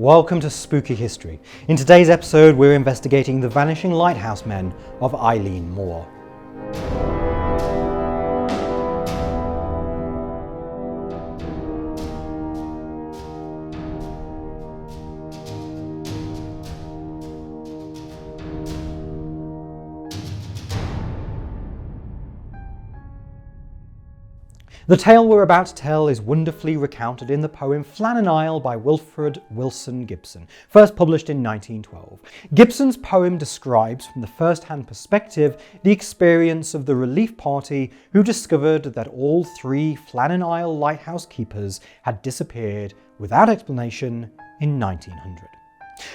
Welcome to Spooky History. In today's episode, we're investigating the vanishing lighthouse men of Eilean Mor. The tale we're about to tell is wonderfully recounted in the poem Flannan by Wilfred Wilson Gibson, first published in 1912. Gibson's poem describes from the first-hand perspective the experience of the relief party who discovered that all three Flannan Isle lighthouse keepers had disappeared without explanation in 1900.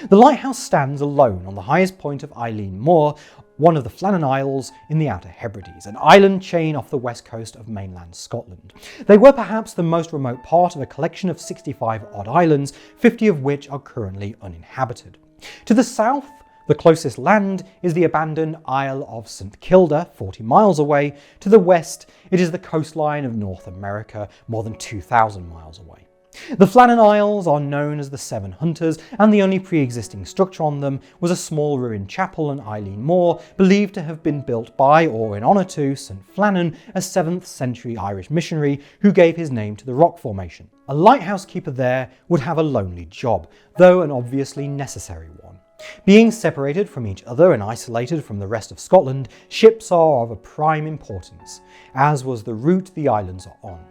The lighthouse stands alone on the highest point of Eilean Mor, one of the Flannan Isles in the Outer Hebrides, an island chain off the west coast of mainland Scotland. They were perhaps the most remote part of a collection of 65 odd islands, 50 of which are currently uninhabited. To the south, the closest land is the abandoned Isle of St Kilda, 40 miles away. To the west, it is the coastline of North America, more than 2,000 miles away. The Flannan Isles are known as the Seven Hunters, and the only pre-existing structure on them was a small ruined chapel in Eilean Mor, believed to have been built by or in honour to St Flannan, a 7th century Irish missionary who gave his name to the rock formation. A lighthouse keeper there would have a lonely job, though an obviously necessary one. Being separated from each other and isolated from the rest of Scotland, ships are of a prime importance, as was the route the islands are on.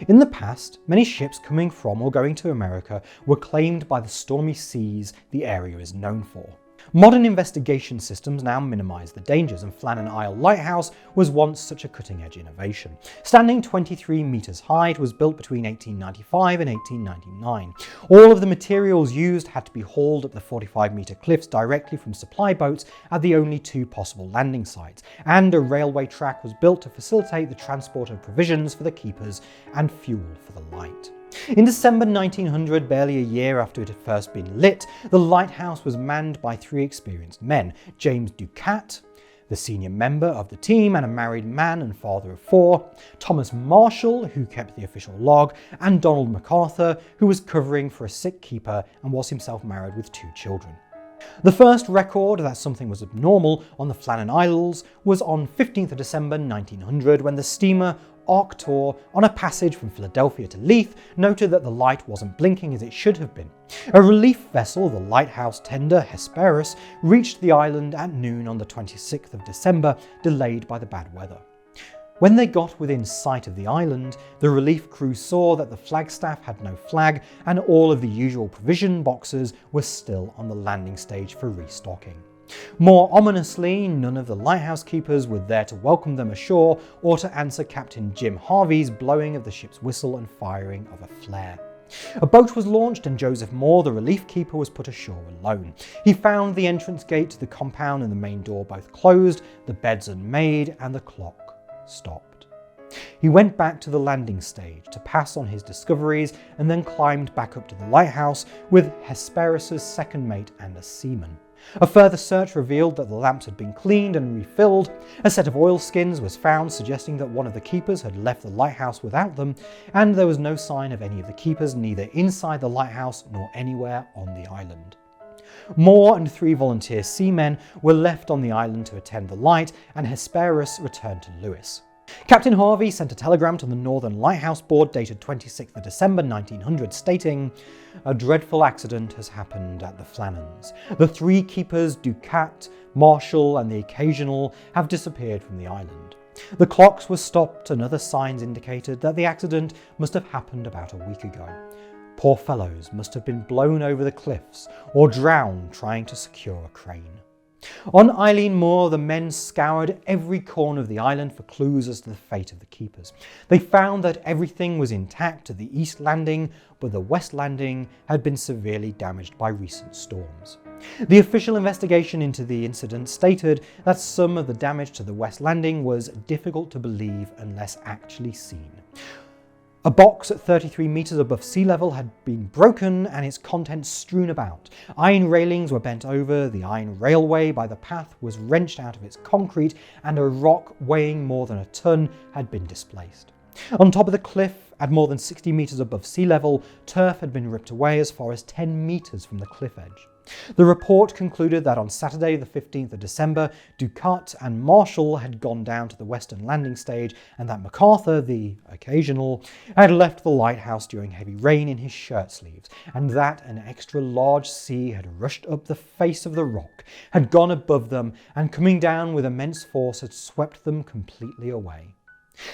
In the past, many ships coming from or going to America were claimed by the stormy seas the area is known for. Modern investigation systems now minimise the dangers, and Flannan Isle Lighthouse was once such a cutting-edge innovation. Standing 23 metres high, it was built between 1895 and 1899. All of the materials used had to be hauled up the 45-metre cliffs directly from supply boats at the only two possible landing sites, and a railway track was built to facilitate the transport of provisions for the keepers and fuel for the light. In December 1900, barely a year after it had first been lit, the lighthouse was manned by three experienced men: James Ducat, the senior member of the team and a married man and father of four; Thomas Marshall, who kept the official log; and Donald MacArthur, who was covering for a sick keeper and was himself married with two children. The first record that something was abnormal on the Flannan Isles was on 15th of December 1900, when the steamer Arctur, on a passage from Philadelphia to Leith, noted that the light wasn't blinking as it should have been. A relief vessel, the lighthouse tender Hesperus, reached the island at noon on the 26th of December, delayed by the bad weather. When they got within sight of the island, the relief crew saw that the flagstaff had no flag and all of the usual provision boxes were still on the landing stage for restocking. More ominously, none of the lighthouse keepers were there to welcome them ashore or to answer Captain Jim Harvey's blowing of the ship's whistle and firing of a flare. A boat was launched and Joseph Moore, the relief keeper, was put ashore alone. He found the entrance gate to the compound and the main door both closed, the beds unmade, and the clock stopped. He went back to the landing stage to pass on his discoveries and then climbed back up to the lighthouse with Hesperus's second mate and a seaman. A further search revealed that the lamps had been cleaned and refilled. A set of oilskins was found, suggesting that one of the keepers had left the lighthouse without them, and there was no sign of any of the keepers neither inside the lighthouse nor anywhere on the island. Moore and three volunteer seamen were left on the island to attend the light, and Hesperus returned to Lewis. Captain Harvey sent a telegram to the Northern Lighthouse Board dated 26th of December 1900 stating, "A dreadful accident has happened at the Flannans. The three keepers, Ducat, Marshall and the Occasional, have disappeared from the island. The clocks were stopped and other signs indicated that the accident must have happened about a week ago. Poor fellows must have been blown over the cliffs or drowned trying to secure a crane." On Eilean Mor, the men scoured every corner of the island for clues as to the fate of the keepers. They found that everything was intact at the east landing, but the west landing had been severely damaged by recent storms. The official investigation into the incident stated that some of the damage to the west landing was difficult to believe unless actually seen. A box at 33 metres above sea level had been broken and its contents strewn about. Iron railings were bent over, the iron railway by the path was wrenched out of its concrete, and a rock weighing more than a ton had been displaced. On top of the cliff, at more than 60 metres above sea level, turf had been ripped away as far as 10 metres from the cliff edge. The report concluded that on Saturday the 15th of December, Ducat and Marshall had gone down to the western landing stage and that MacArthur, the occasional, had left the lighthouse during heavy rain in his shirt sleeves, and that an extra large sea had rushed up the face of the rock, had gone above them, and coming down with immense force had swept them completely away.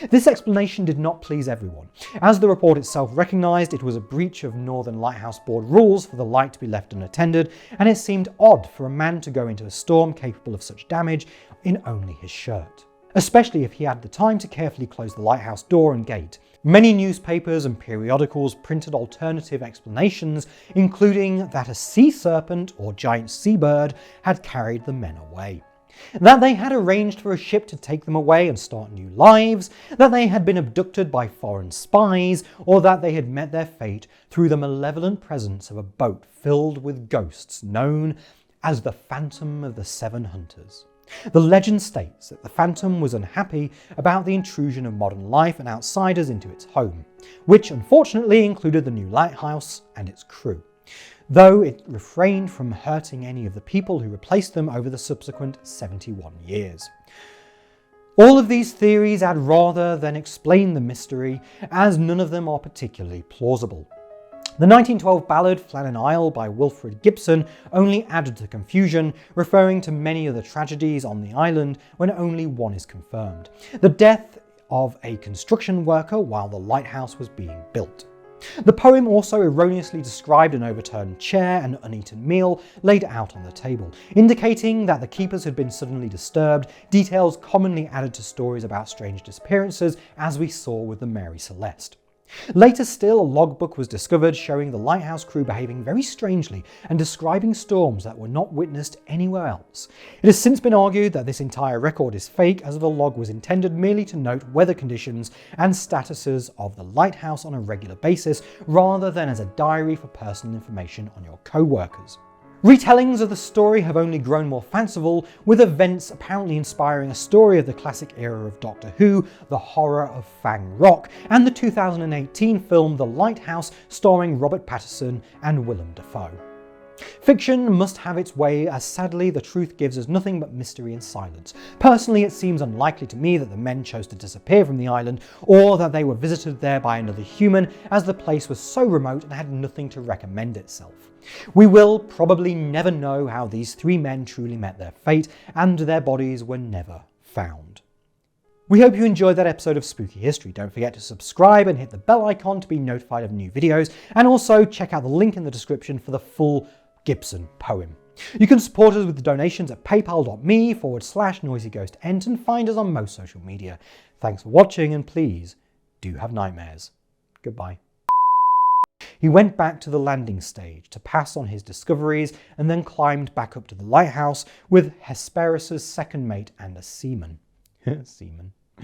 This explanation did not please everyone. As the report itself recognised, it was a breach of Northern Lighthouse Board rules for the light to be left unattended, and it seemed odd for a man to go into a storm capable of such damage in only his shirt, especially if he had the time to carefully close the lighthouse door and gate. Many newspapers and periodicals printed alternative explanations, including that a sea serpent or giant seabird had carried the men away, that they had arranged for a ship to take them away and start new lives, that they had been abducted by foreign spies, or that they had met their fate through the malevolent presence of a boat filled with ghosts known as the Phantom of the Seven Hunters. The legend states that the Phantom was unhappy about the intrusion of modern life and outsiders into its home, which unfortunately included the new lighthouse and its crew, though it refrained from hurting any of the people who replaced them over the subsequent 71 years. All of these theories add rather than explain the mystery, as none of them are particularly plausible. The 1912 ballad Flannan Isle by Wilfred Gibson only added to confusion, referring to many of the tragedies on the island when only one is confirmed: the death of a construction worker while the lighthouse was being built. The poem also erroneously described an overturned chair and uneaten meal laid out on the table, indicating that the keepers had been suddenly disturbed, details commonly added to stories about strange disappearances, as we saw with the Mary Celeste. Later still, a logbook was discovered showing the lighthouse crew behaving very strangely and describing storms that were not witnessed anywhere else. It has since been argued that this entire record is fake, as the log was intended merely to note weather conditions and statuses of the lighthouse on a regular basis, rather than as a diary for personal information on your co-workers. Retellings of the story have only grown more fanciful, with events apparently inspiring a story of the classic era of Doctor Who, The Horror of Fang Rock, and the 2018 film The Lighthouse, starring Robert Pattinson and Willem Dafoe. Fiction must have its way, as sadly the truth gives us nothing but mystery and silence. Personally, it seems unlikely to me that the men chose to disappear from the island, or that they were visited there by another human, as the place was so remote and had nothing to recommend itself. We will probably never know how these three men truly met their fate, and their bodies were never found. We hope you enjoyed that episode of Spooky History. Don't forget to subscribe and hit the bell icon to be notified of new videos, and also check out the link in the description for the full Gibson poem. You can support us with donations at paypal.me/noisyghostent and find us on most social media. Thanks for watching, and please do have nightmares. Goodbye. He went back to the landing stage to pass on his discoveries and then climbed back up to the lighthouse with Hesperus's second mate and a seaman. Seaman.